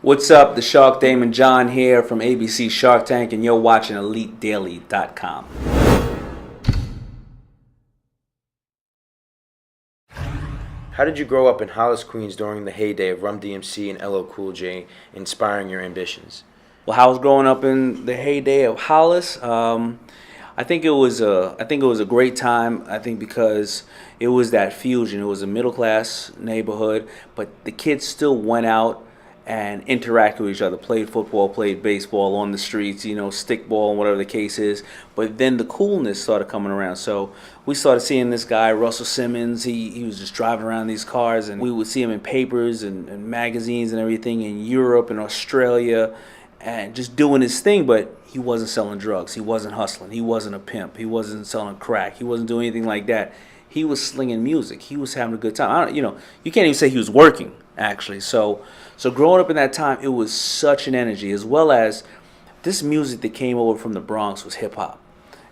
What's up? The Shark Daymond John here from ABC Shark Tank, and you're watching EliteDaily.com. How did you grow up in Hollis, Queens during the heyday of Rum DMC and LL Cool J, inspiring your ambitions? Well, how I was growing up in the heyday of Hollis, I think it was a great time. I think because it was that fusion. It was a middle class neighborhood, but the kids still went out and interacted with each other, played football, played baseball on the streets, stickball and whatever the case is. But then the coolness started coming around. So we started seeing this guy, Russell Simmons. He was just driving around these cars, and we would see him in papers and magazines and everything in Europe and Australia, and just doing his thing. But he wasn't selling drugs. He wasn't hustling. He wasn't a pimp. He wasn't selling crack. He wasn't doing anything like that. He was slinging music. He was having a good time. You can't even say he was working, actually. So growing up in that time, it was such an energy, as well as this music that came over from the Bronx was hip hop.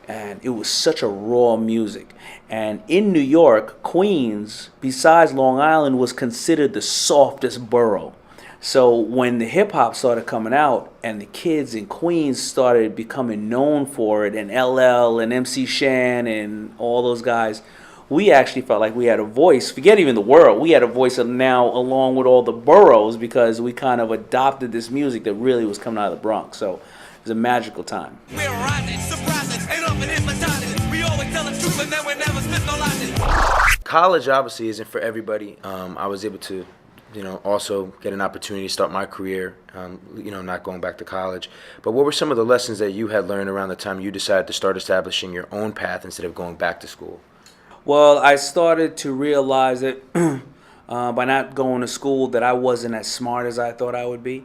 And it was such a raw music. And in New York, Queens, besides Long Island, was considered the softest borough. So when the hip hop started coming out and the kids in Queens started becoming known for it, and LL and MC Shan and all those guys, we actually felt like we had a voice. Forget even the world. We had a voice now along with all the boroughs, because we kind of adopted this music that really was coming out of the Bronx. So it was a magical time. We're rising, surprising, ain't often hypnotizing. We always tell the truth and then we never spit no lies. College obviously isn't for everybody. I was able to, also get an opportunity to start my career, not going back to college. But what were some of the lessons that you had learned around the time you decided to start establishing your own path instead of going back to school? Well, I started to realize that by not going to school that I wasn't as smart as I thought I would be.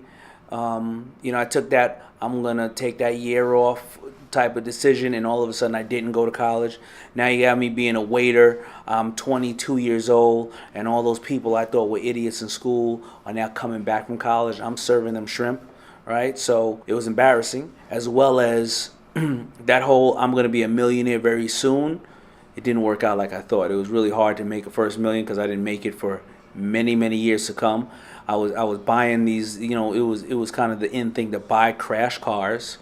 I took that I'm going to take that year off type of decision, and all of a sudden I didn't go to college. Now you got me being a waiter. I'm 22 years old, and all those people I thought were idiots in school are now coming back from college. I'm serving them shrimp, right? So it was embarrassing, as well as that whole I'm going to be a millionaire very soon. It didn't work out like I thought. It was really hard to make a first million because I didn't make it for many, many years to come. I was buying these, it was kind of the in thing to buy crash cars,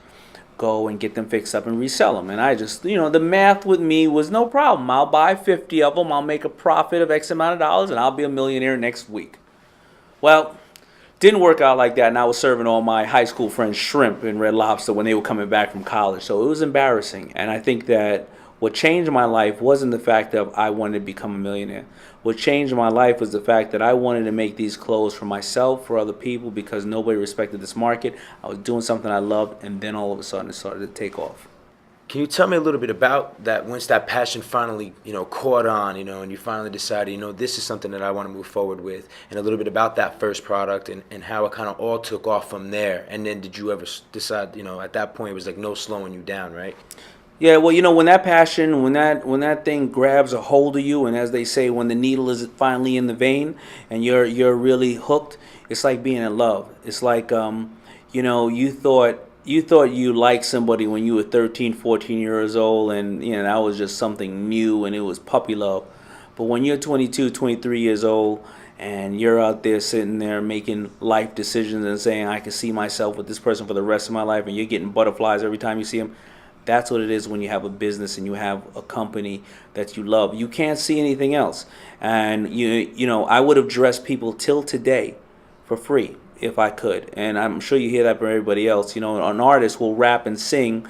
go and get them fixed up and resell them. And I just, the math with me was no problem. I'll buy 50 of them, I'll make a profit of X amount of dollars, and I'll be a millionaire next week. Well, didn't work out like that, and I was serving all my high school friends shrimp and Red Lobster when they were coming back from college. So it was embarrassing. And I think that what changed my life wasn't the fact that I wanted to become a millionaire. What changed my life was the fact that I wanted to make these clothes for myself, for other people, because nobody respected this market. I was doing something I loved, and then all of a sudden it started to take off. Can you tell me a little bit about that, once that passion finally, caught on, and you finally decided, this is something that I want to move forward with, and a little bit about that first product and how it kind of all took off from there. And then did you ever decide, at that point it was like no slowing you down, right? Yeah, well, when that passion, when that thing grabs a hold of you, and as they say, when the needle is finally in the vein and you're really hooked, it's like being in love. It's like you thought you liked somebody when you were 13, 14 years old, and that was just something new and it was puppy love. But when you're 22, 23 years old and you're out there sitting there making life decisions and saying, I can see myself with this person for the rest of my life, and you're getting butterflies every time you see them, that's what it is when you have a business and you have a company that you love. You can't see anything else. And I would have dressed people till today for free if I could. And I'm sure you hear that from everybody else. An artist will rap and sing,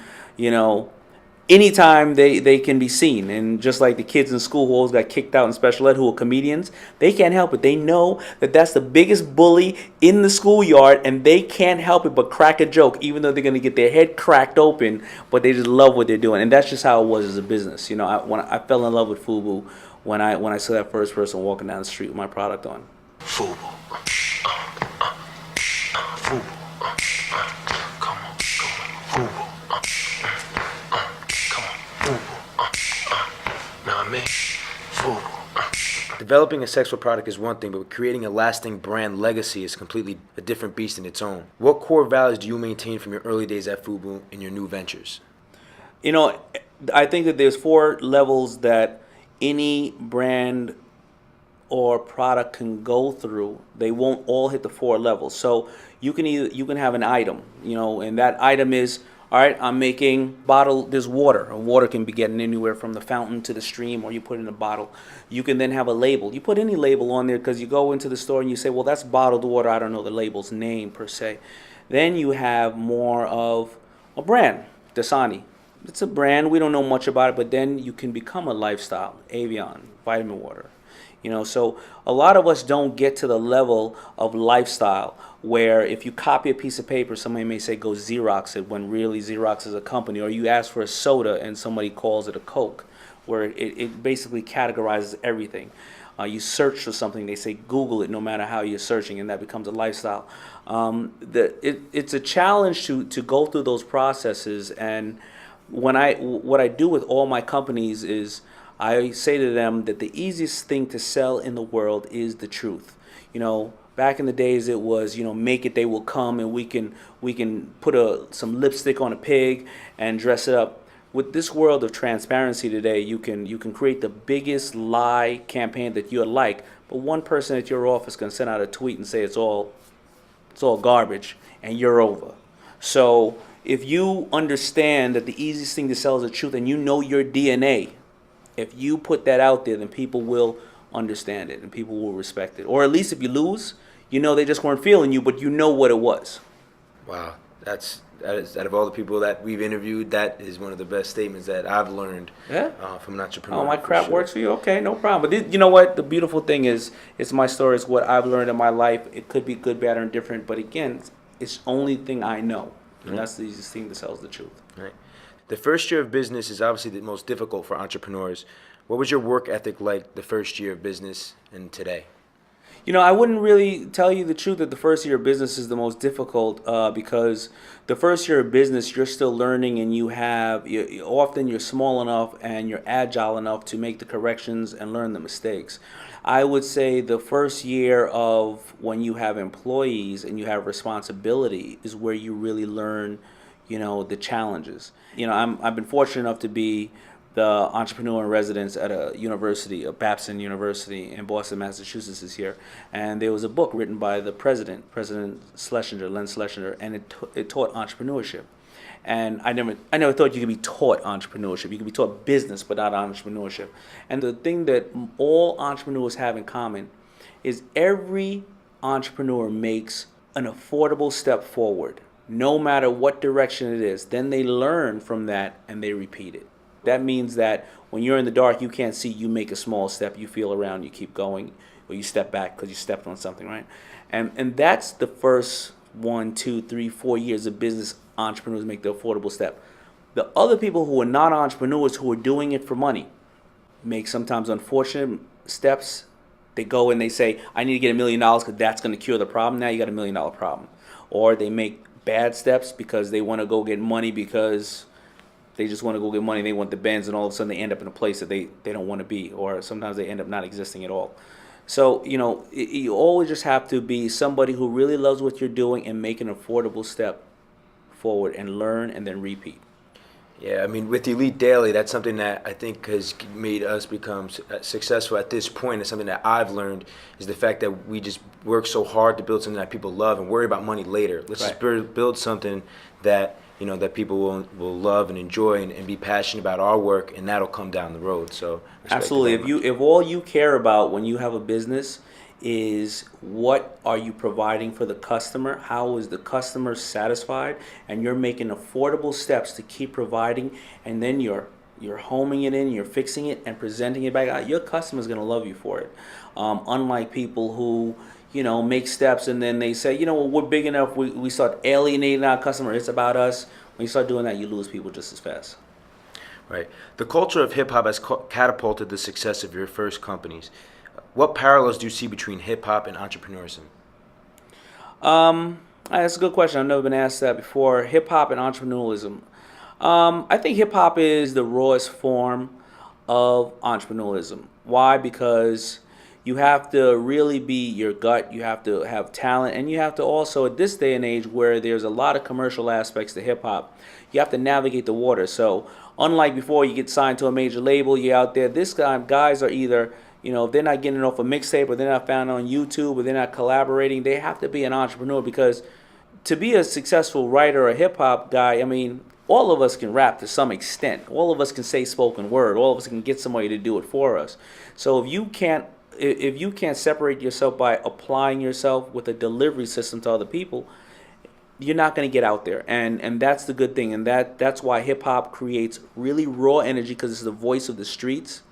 anytime they can be seen. And just like the kids in school who always got kicked out in special ed who are comedians, they can't help it. They know that that's the biggest bully in the schoolyard, and they can't help it but crack a joke, even though they're going to get their head cracked open, but they just love what they're doing. And that's just how it was as a business. When I fell in love with FUBU when I saw that first person walking down the street with my product on. FUBU. FUBU. Come on. FUBU. Developing a sexual product is one thing, but creating a lasting brand legacy is completely a different beast in its own. What core values do you maintain from your early days at FUBU in your new ventures? I think that there's 4 levels that any brand or product can go through, they won't all hit the 4 levels. So you can have an item, and that item is, all right, I'm making bottle. There's water, and water can be getting anywhere from the fountain to the stream, or you put it in a bottle. You can then have a label. You put any label on there because you go into the store and you say, well, that's bottled water. I don't know the label's name per se. Then you have more of a brand, Dasani. It's a brand. We don't know much about it, but then you can become a lifestyle. Avion, vitamin water. So a lot of us don't get to the level of lifestyle where if you copy a piece of paper, somebody may say go Xerox it when really Xerox is a company, or you ask for a soda and somebody calls it a Coke, where it basically categorizes everything. You search for something, they say Google it no matter how you're searching, and that becomes a lifestyle. It's a challenge to go through those processes, and what I do with all my companies is I say to them that the easiest thing to sell in the world is the truth. Back in the days it was, make it they will come, and we can put some lipstick on a pig and dress it up. With this world of transparency today, you can create the biggest lie campaign that you like, but one person at your office can send out a tweet and say it's all garbage, and you're over. So if you understand that the easiest thing to sell is the truth, and you know your DNA, if you put that out there, then people will understand it and people will respect it. Or at least if you lose, they just weren't feeling you, but you know what it was. Wow, that is out of all the people that we've interviewed, that is one of the best statements that I've learned from an entrepreneur. Oh, my crap works for you? Okay, no problem. But you know what? The beautiful thing is, it's my story. It's what I've learned in my life. It could be good, bad, or indifferent. But again, it's the only thing I know. And that's the easiest thing that sells the truth. Right. The first year of business is obviously the most difficult for entrepreneurs. What was your work ethic like the first year of business and today? I wouldn't really tell you the truth that the first year of business is the most difficult because the first year of business, you're still learning, and often you're small enough and you're agile enough to make the corrections and learn the mistakes. I would say the first year of when you have employees and you have responsibility is where you really learn, the challenges. I've been fortunate enough to be the entrepreneur in residence at a university, a Babson University in Boston, Massachusetts this year. And there was a book written by the President Schlesinger, Len Schlesinger, and it taught entrepreneurship. And I never thought you could be taught entrepreneurship. You could be taught business, but not entrepreneurship. And the thing that all entrepreneurs have in common is every entrepreneur makes an affordable step forward, no matter what direction it is. Then they learn from that and they repeat it. That means that when you're in the dark, you can't see, you make a small step, you feel around, you keep going, or you step back because you stepped on something, right? And that's the first 1, 2, 3, 4 years of business. Entrepreneurs make the affordable step. The other people who are not entrepreneurs, who are doing it for money, make sometimes unfortunate steps. They go and they say, I need to get $1 million because that's going to cure the problem. Now you got $1 million problem. Or they make bad steps because they want to go get money because they just want to go get money. They want the Benz, and all of a sudden they end up in a place that they don't want to be. Or sometimes they end up not existing at all. So, you always just have to be somebody who really loves what you're doing and make an affordable step forward and learn and then repeat. Yeah, I mean, with Elite Daily, that's something that I think has made us become successful at this point. It's something that I've learned is the fact that we just work so hard to build something that people love and worry about money later. Let's just build something that that people will love and enjoy and be passionate about our work, and that'll come down the road. So absolutely, if all you care about when you have a business is what are you providing for the customer, how is the customer satisfied, and you're making affordable steps to keep providing, and then you're homing it in, you're fixing it and presenting it back out, your customer's going to love you for it. Unlike people who make steps and then they say, well, we're big enough, we start alienating our customer, it's about us. When you start doing that, you lose people just as fast. Right. The culture of hip-hop has catapulted the success of your first companies. What parallels do you see between hip-hop and entrepreneurism? That's a good question. I've never been asked that before. Hip-hop and entrepreneurialism. I think hip-hop is the rawest form of entrepreneurialism. Why? Because you have to really be your gut, you have to have talent, and you have to also, at this day and age where there's a lot of commercial aspects to hip-hop, you have to navigate the water. So unlike before, you get signed to a major label, you're out there. This time, guys are either if they're not getting it off a mixtape, or they're not found on YouTube, or they're not collaborating, they have to be an entrepreneur, because to be a successful writer or a hip hop guy, I mean, all of us can rap to some extent. All of us can say spoken word. All of us can get somebody to do it for us. So if you can't separate yourself by applying yourself with a delivery system to other people, you're not going to get out there. And that's the good thing. And that's why hip hop creates really raw energy, because it's the voice of the streets.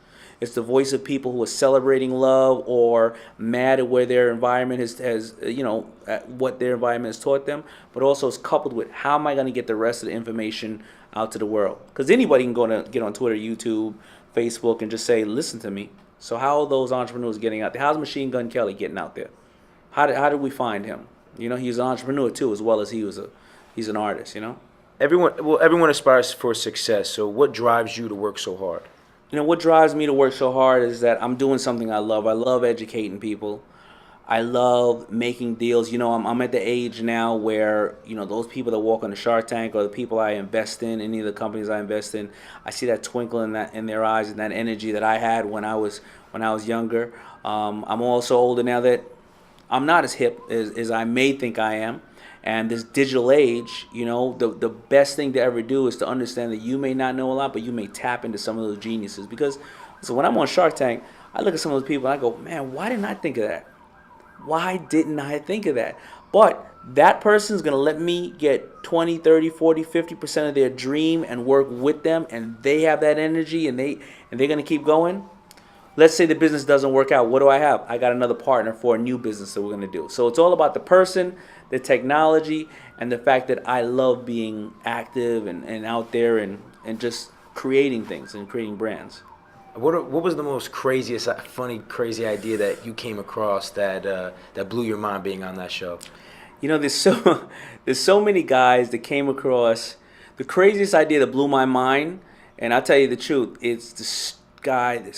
It's the voice of people who are celebrating love or mad at where their environment has at what their environment has taught them. But also it's coupled with, how am I going to get the rest of the information out to the world? Because anybody can get on Twitter, YouTube, Facebook, and just say, listen to me. So how are those entrepreneurs getting out there? How's Machine Gun Kelly getting out there? How did we find him? He's an entrepreneur too, as well as he's an artist. Everyone aspires for success. So what drives you to work so hard? What drives me to work so hard is that I'm doing something I love. I love educating people. I love making deals. I'm at the age now where, those people that walk on the Shark Tank, or the people I invest in, any of the companies I invest in, I see that twinkle in their eyes, and that energy that I had when I was younger. I'm also older now, that I'm not as hip as I may think I am. And this digital age, the best thing to ever do is to understand that you may not know a lot, but you may tap into some of those geniuses. Because when I'm on Shark Tank, I look at some of those people and I go, man, why didn't I think of that? Why didn't I think of that? But that person's going to let me get 20, 30, 40, 50% of their dream and work with them, and they have that energy, and they're going to keep going. Let's say the business doesn't work out. What do I have? I got another partner for a new business that we're going to do. So it's all about the person, the technology, and the fact that I love being active and out there and just creating things and creating brands. What was the most crazy idea that you came across that blew your mind being on that show? There's so many guys that came across. The craziest idea that blew my mind, and I'll tell you the truth, it's this guy,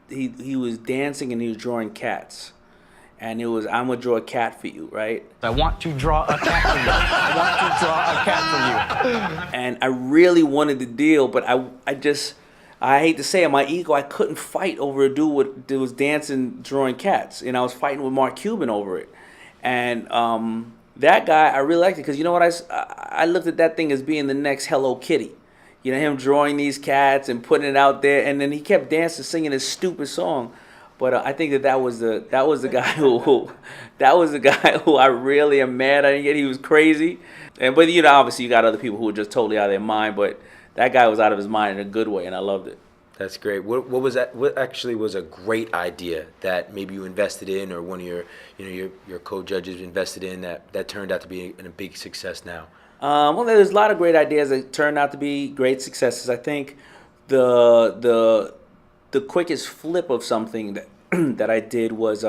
he was dancing and he was drawing cats. And it was, I'm going to draw a cat for you, right? I want to draw a cat for you. I want to draw a cat for you. And I really wanted the deal, but I hate to say it, my ego, I couldn't fight over a dude that was dancing, drawing cats. And I was fighting with Mark Cuban over it. And that guy, I really liked it, because you know what, I looked at that thing as being the next Hello Kitty. Him drawing these cats and putting it out there, and then he kept dancing, singing this stupid song. But I think that was the guy who I really am mad I didn't get. He was crazy, but obviously you got other people who were just totally out of their mind. But that guy was out of his mind in a good way, and I loved it. That's great. What was that? What actually was a great idea that maybe you invested in, or one of your co-judges invested in, that turned out to be a big success now? Well, there's a lot of great ideas that turned out to be great successes. I think the quickest flip of something that I did was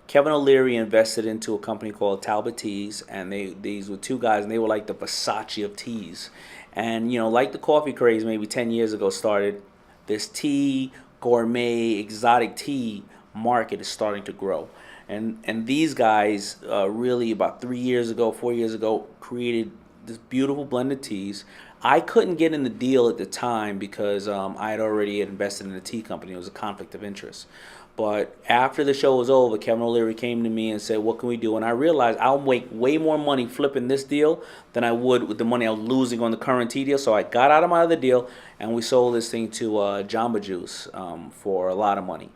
Kevin O'Leary invested into a company called Talbot Teas, and these were two guys, and they were like the Versace of teas. And like the coffee craze maybe 10 years ago started, this tea, gourmet, exotic tea market is starting to grow. And these guys really about 4 years ago created this beautiful blend of teas. I couldn't get in the deal at the time because I had already invested in a tea company. It was a conflict of interest. But after the show was over, Kevin O'Leary came to me and said, what can we do? And I realized I'll make way more money flipping this deal than I would with the money I was losing on the current tea deal. So I got out of my other deal, and we sold this thing to Jamba Juice for a lot of money.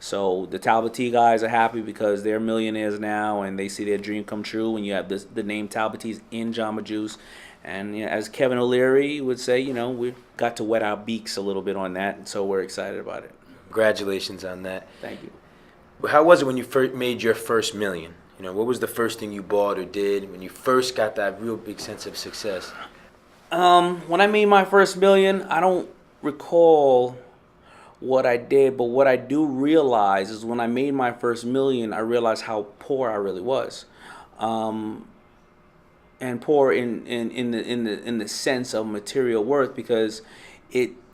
So the Talbot Tea guys are happy because they're millionaires now, and they see their dream come true when you have the name Talbot Teas in Jamba Juice. And as Kevin O'Leary would say, we got to wet our beaks a little bit on that, and so we're excited about it. Congratulations on that. Thank you. How was it when you first made your first million? What was the first thing you bought or did when you first got that real big sense of success? When I made my first million, I don't recall what I did, but what I do realize is when I made my first million, I realized how poor I really was. And poor in the sense of material worth, because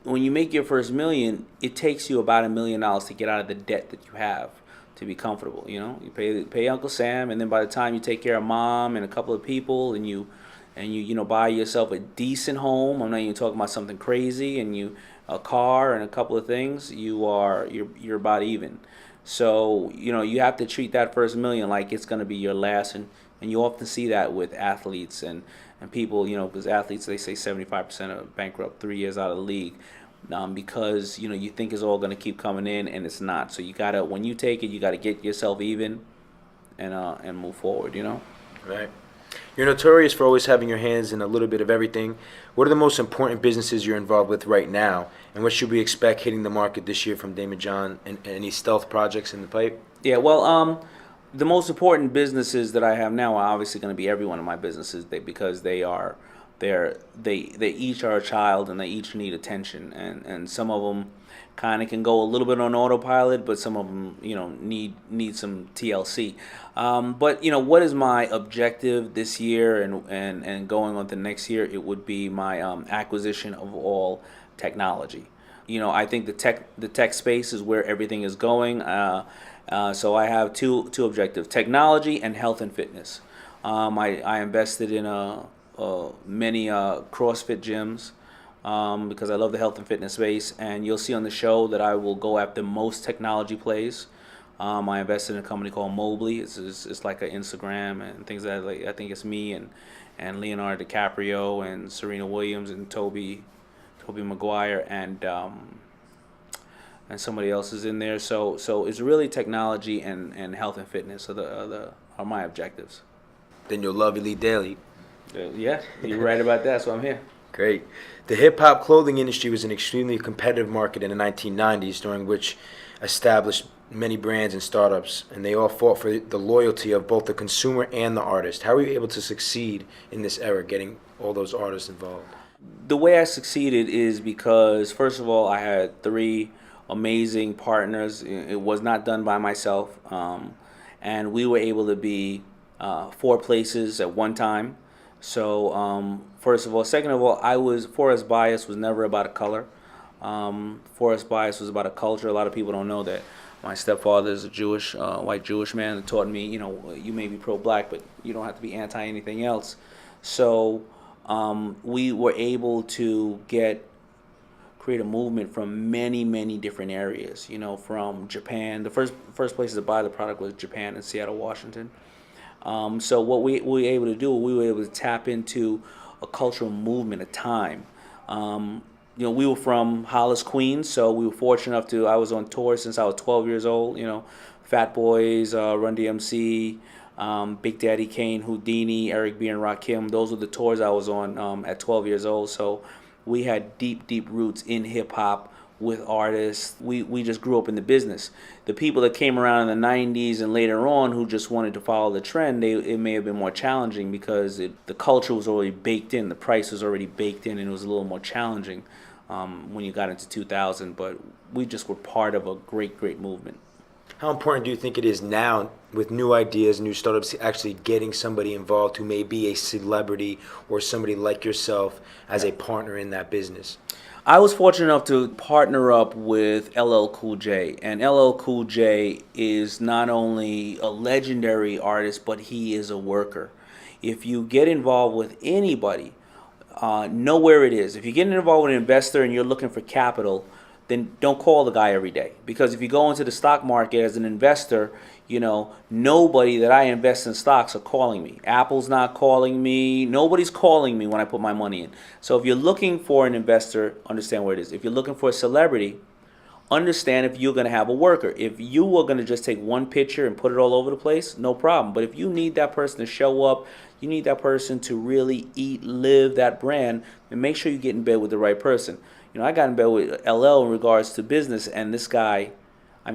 when you make your first million, it takes you about $1 million to get out of the debt that you have to be comfortable. You pay Uncle Sam, and then by the time you take care of mom and a couple of people, and you buy yourself a decent home. I'm not even talking about something crazy, and a car and a couple of things. You're about even. So, you have to treat that first million like it's going to be your last. And you often see that with athletes and people, because athletes, they say 75% are bankrupt 3 years out of the league. Because, you think it's all going to keep coming in, and it's not. So you got to, when you take it, you got to get yourself even and move forward. Right. You're notorious for always having your hands in a little bit of everything. What are the most important businesses you're involved with right now, and what should we expect hitting the market this year from Daymond John, and any stealth projects in the pipe? Yeah, well, the most important businesses that I have now are obviously going to be every one of my businesses, because they each are a child, and they each need attention, and some of them kind of can go a little bit on autopilot, but some of them need some TLC. But what is my objective this year and going on to next year? It would be my acquisition of all technology. I think the tech space is where everything is going. So I have two objectives: technology and health and fitness. I invested in many CrossFit gyms because I love the health and fitness space, and you'll see on the show that I will go after most technology plays. I invested in a company called Mobley. It's like an Instagram and things I think it's me and Leonardo DiCaprio and Serena Williams and Toby Maguire and somebody else is in there. So it's really technology and health and fitness are my objectives. Then you'll love Elite Daily. Yeah, you're right about that. So I'm here. Great. The hip-hop clothing industry was an extremely competitive market in the 1990s, during which established many brands and startups, and they all fought for the loyalty of both the consumer and the artist. How were you able to succeed in this era, getting all those artists involved? The way I succeeded is because, first of all, I had 3 amazing partners. It was not done by myself, and we were able to be 4 places at one time. So first of all, second of all, Forest Bias was never about a color. Forest Bias was about a culture. A lot of people don't know that. My stepfather is a white Jewish man, that taught me, you may be pro-black, but you don't have to be anti anything else. So we were able to create a movement from many, many different areas. From Japan. The first places to buy the product was Japan and Seattle, Washington. So what we were able to do, we were able to tap into a cultural movement at time. We were from Hollis, Queens, so we were fortunate enough I was on tour since I was 12 years old. Fat Boys, Run DMC, Big Daddy Kane, Houdini, Eric B. and Rakim. Those were the tours I was on at 12 years old. So we had deep, deep roots in hip-hop with artists. We just grew up in the business. The people that came around in the 90s and later on who just wanted to follow the trend, it may have been more challenging because the culture was already baked in, the price was already baked in, and it was a little more challenging when you got into 2000. But we just were part of a great, great movement. How important do you think it is now, with new ideas, new startups, actually getting somebody involved who may be a celebrity or somebody like yourself as a partner in that business? I was fortunate enough to partner up with LL Cool J, and LL Cool J is not only a legendary artist, but he is a worker. If you get involved with anybody, know where it is. If you get involved with an investor and you're looking for capital, then don't call the guy every day. Because if you go into the stock market as an investor, nobody that I invest in stocks are calling me. Apple's not calling me. Nobody's calling me when I put my money in. So if you're looking for an investor, understand where it is. If you're looking for a celebrity, understand if you're going to have a worker. If you are going to just take one picture and put it all over the place, no problem. But if you need that person to show up, you need that person to really eat, live that brand, and make sure you get in bed with the right person. I got in bed with LL in regards to business, and this guy,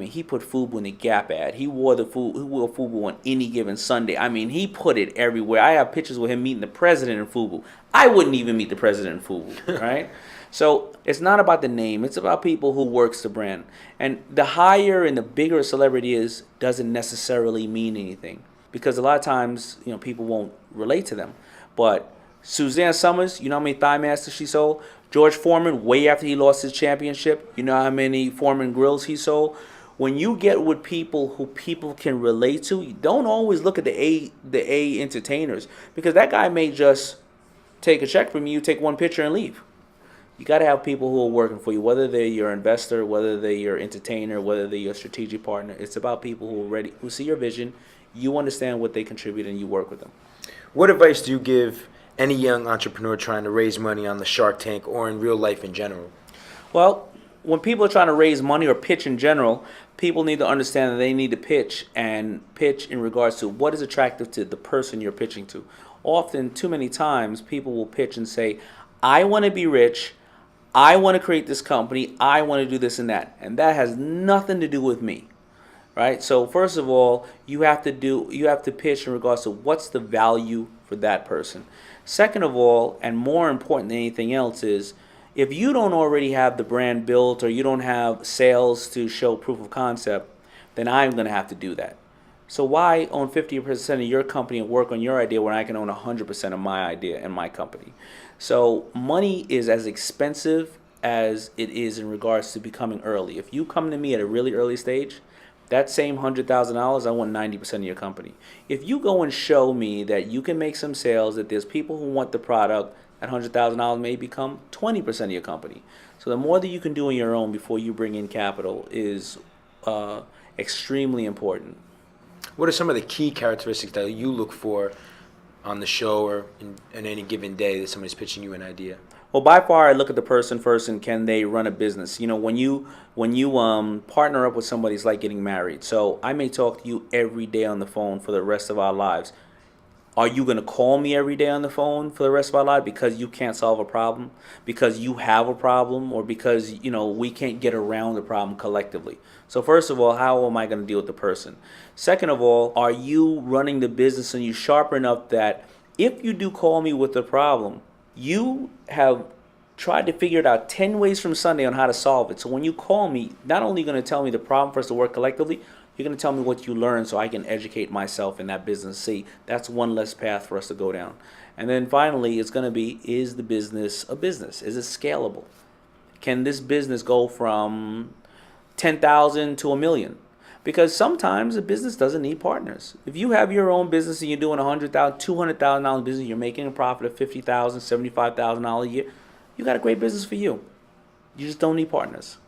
he put FUBU in the Gap ad. He wore FUBU on any given Sunday. He put it everywhere. I have pictures with him meeting the president in FUBU. I wouldn't even meet the president in FUBU, right? So it's not about the name. It's about people who works the brand. And the higher and the bigger a celebrity is doesn't necessarily mean anything, because a lot of times, people won't relate to them. But Suzanne Summers, you know how many Thigh Masters she sold? George Foreman, way after he lost his championship, you know how many Foreman grills he sold? When you get with people who people can relate to, you don't always look at the A entertainers, because that guy may just take a check from you, take one picture and leave. You got to have people who are working for you, whether they're your investor, whether they're your entertainer, whether they're your strategic partner. It's about people who are ready, who see your vision, you understand what they contribute, and you work with them. What advice do you give any young entrepreneur trying to raise money on the Shark Tank or in real life in general? Well, when people are trying to raise money or pitch in general, people need to understand that they need to pitch in regards to what is attractive to the person you're pitching to. Often, too many times, people will pitch and say, I want to be rich, I want to create this company, I want to do this and that. And that has nothing to do with me. Right? So first of all, you have to pitch in regards to what's the value for that person. Second of all, and more important than anything else, is if you don't already have the brand built or you don't have sales to show proof of concept, then I'm going to have to do that. So why own 50% of your company and work on your idea when I can own 100% of my idea and my company? So money is as expensive as it is in regards to becoming early. If you come to me at a really early stage, that same $100,000, I want 90% of your company. If you go and show me that you can make some sales, that there's people who want the product, that $100,000 may become 20% of your company. So the more that you can do on your own before you bring in capital is extremely important. What are some of the key characteristics that you look for on the show or in any given day that somebody's pitching you an idea? Well, by far, I look at the person first and can they run a business. You know, when you partner up with somebody, it's like getting married. So I may talk to you every day on the phone for the rest of our lives. Are you going to call me every day on the phone for the rest of our life because you can't solve a problem, because you have a problem, or because, we can't get around the problem collectively? So first of all, how am I going to deal with the person? Second of all, are you running the business and you sharp enough that if you do call me with the problem, you have tried to figure it out 10 ways from Sunday on how to solve it. So when you call me, not only are you going to tell me the problem for us to work collectively, you're going to tell me what you learned so I can educate myself in that business. See, that's one less path for us to go down. And then finally, it's going to be, is the business a business? Is it scalable? Can this business go from 10,000 to a million? Because sometimes a business doesn't need partners. If you have your own business and you're doing $100,000, $200,000 business, you're making a profit of $50,000, $75,000 a year, you got a great business for you. You just don't need partners.